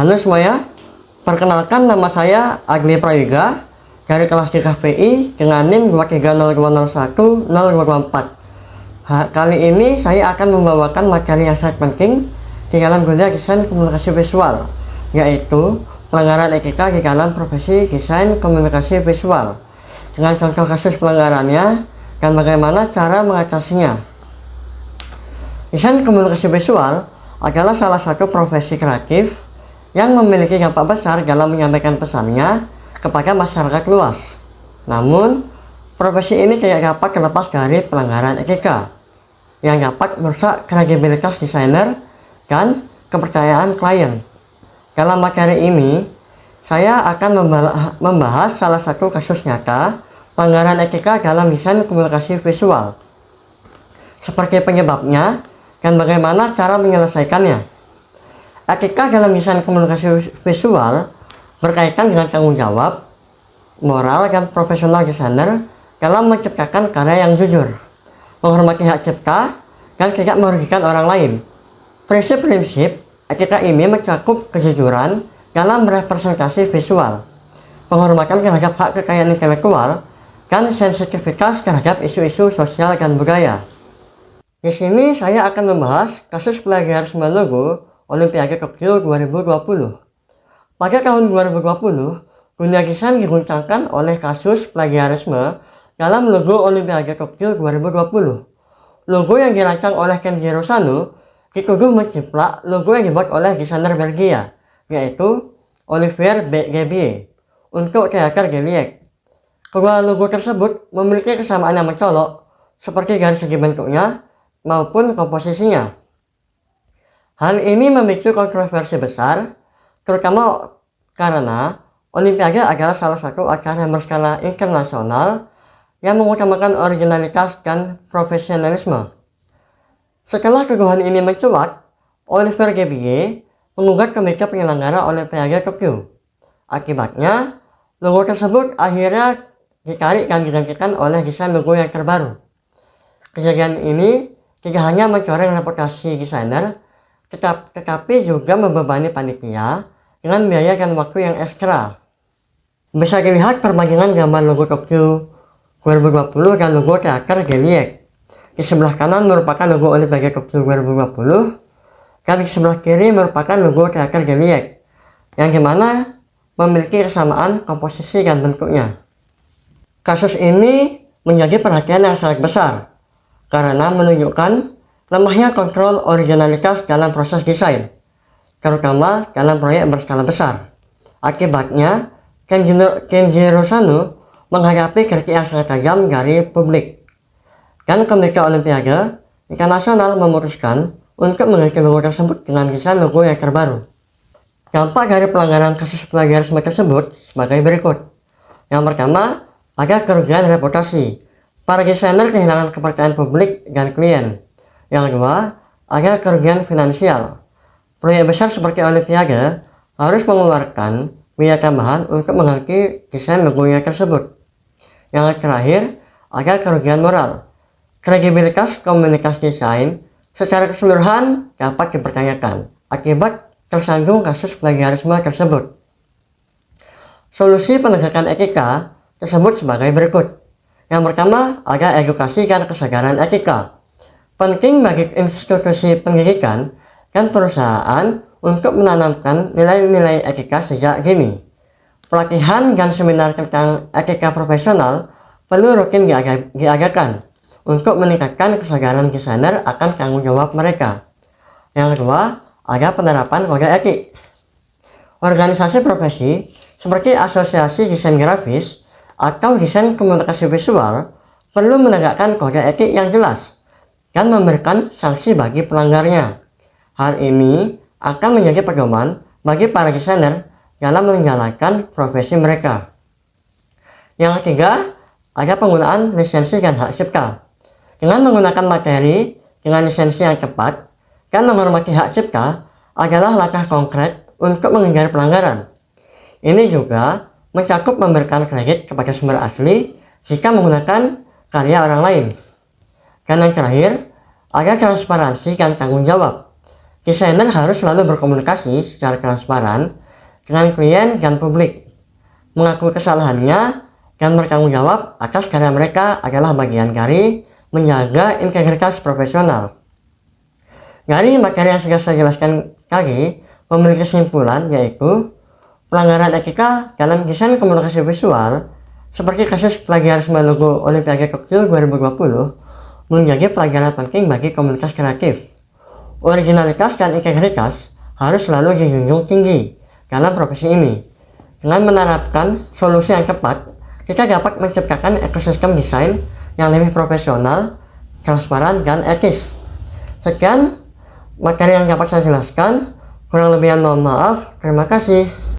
Halo semuanya, perkenalkan nama saya Agni Prayoga dari kelas di KPI dengan NIM 2302010224. Kali ini saya akan membawakan materi yang sangat penting di dalam dunia desain komunikasi visual, yaitu pelanggaran etika di dalam profesi desain komunikasi visual, dengan contoh kasus pelanggarannya dan bagaimana cara mengatasinya. Desain komunikasi visual adalah salah satu profesi kreatif yang memiliki dampak besar dalam menyampaikan pesannya kepada masyarakat luas. Namun, profesi ini tidak dapat terlepas dari pelanggaran etika yang dapat merusak kredibilitas desainer dan kepercayaan klien. Dalam materi ini, saya akan membahas salah satu kasus nyata pelanggaran etika dalam desain komunikasi visual, seperti penyebabnya dan bagaimana cara menyelesaikannya. Etika dalam desain komunikasi visual berkaitan dengan tanggung jawab, moral, dan profesional desainer dalam menciptakan karya yang jujur, menghormati hak cipta, dan tidak merugikan orang lain. Prinsip-prinsip etika ini mencakup kejujuran dalam representasi visual, penghormatan terhadap hak kekayaan intelektual, dan sensitivitas terhadap isu-isu sosial dan budaya. Di sini saya akan membahas kasus plagiarisme logo Olimpiade Tokyo 2020. Pada tahun 2020, dunia desain diguncangkan oleh kasus plagiarisme dalam logo Olimpiade Tokyo 2020. Logo yang dirancang oleh Kenjiro Sano dituduh menjiplak logo yang dibuat oleh desainer Belgia, yaitu Olivier Gebier, untuk teater Geliek. Kedua logo tersebut memiliki kesamaan yang mencolok, seperti dari segi bentuknya maupun komposisinya. Hal ini memicu kontroversi besar, terutama karena Olimpiade adalah salah satu acara berskala internasional yang mengutamakan originalitas dan profesionalisme. Setelah tuduhan ini mencuat, Olivier Gebier menggugat komite penyelenggara Olimpiade Tokyo. Akibatnya, logo tersebut akhirnya ditarik dan digantikan oleh desain logo yang terbaru. Kejadian ini tidak hanya mencoreng reputasi desainer, tetapi juga membebani panitia dengan biaya dan waktu yang ekstra. Bisa dilihat perbandingan gambar logo Tokyo 2020 dan logo teater Geliek. Di sebelah kanan merupakan logo Olimpiade Tokyo 2020 dan di sebelah kiri merupakan logo teater Geliek, yang dimana memiliki kesamaan komposisi dan bentuknya. Kasus ini menjadi perhatian yang sangat besar karena menunjukkan lemahnya kontrol originalitas dalam proses desain, terutama dalam proyek berskala besar. Akibatnya, Kenjiro Sano menghadapi kritik yang sangat tajam dari publik. Dan Komite Olimpiade Internasional memutuskan untuk mengganti logo tersebut dengan desain logo yang terbaru. Dampak dari pelanggaran kasus plagiarisme tersebut sebagai berikut. Yang pertama, ada kerugian reputasi. Para desainer kehilangan kepercayaan publik dan klien. Yang kedua, ada kerugian finansial. Proyek besar seperti Olimpiade harus mengeluarkan biaya tambahan untuk mengganti desain logonya tersebut. Yang terakhir, ada kerugian moral. Kredibilitas komunitas desain secara keseluruhan dapat dipertanyakan akibat tersandung kasus plagiarisme tersebut. Solusi penegakan etika tersebut sebagai berikut. Yang pertama, ada edukasi dan kesadaran etika. Penting bagi institusi pendidikan dan perusahaan untuk menanamkan nilai-nilai etika sejak dini. Pelatihan dan seminar tentang etika profesional perlu rutin diadakan untuk meningkatkan kesadaran desainer akan tanggung jawab mereka. Yang kedua, ada penerapan kode etik. Organisasi profesi seperti asosiasi desain grafis atau desain komunikasi visual perlu menegakkan kode etik yang jelas dan memberikan sanksi bagi pelanggarnya. Hal ini akan menjadi pedoman bagi para desainer dalam menjalankan profesi mereka. Yang ketiga, ada penggunaan lisensi dan hak cipta. Dengan menggunakan materi dengan lisensi yang tepat dan menghormati hak cipta adalah langkah konkret untuk menghindari pelanggaran. Ini juga mencakup memberikan kredit kepada sumber asli jika menggunakan karya orang lain. Dan yang terakhir, ada transparansi dan tanggung jawab. Desainer harus selalu berkomunikasi secara transparan dengan klien dan publik, mengakui kesalahannya, dan bertanggung jawab atas karya mereka adalah bagian dari menjaga integritas profesional. Dari materi yang sudah saya jelaskan tadi, memiliki kesimpulan yaitu pelanggaran etika dalam desain komunikasi visual seperti kasus plagiarisme logo Olimpiade Tokyo 2020 menjadi pelajaran penting bagi komunitas kreatif. Originalitas dan integritas harus selalu dijunjung tinggi dalam profesi ini. Dengan menerapkan solusi yang tepat, kita dapat menciptakan ekosistem desain yang lebih profesional, transparan, dan etis. Sekian materi yang dapat saya jelaskan. Kurang lebihnya mohon maaf. Terima kasih.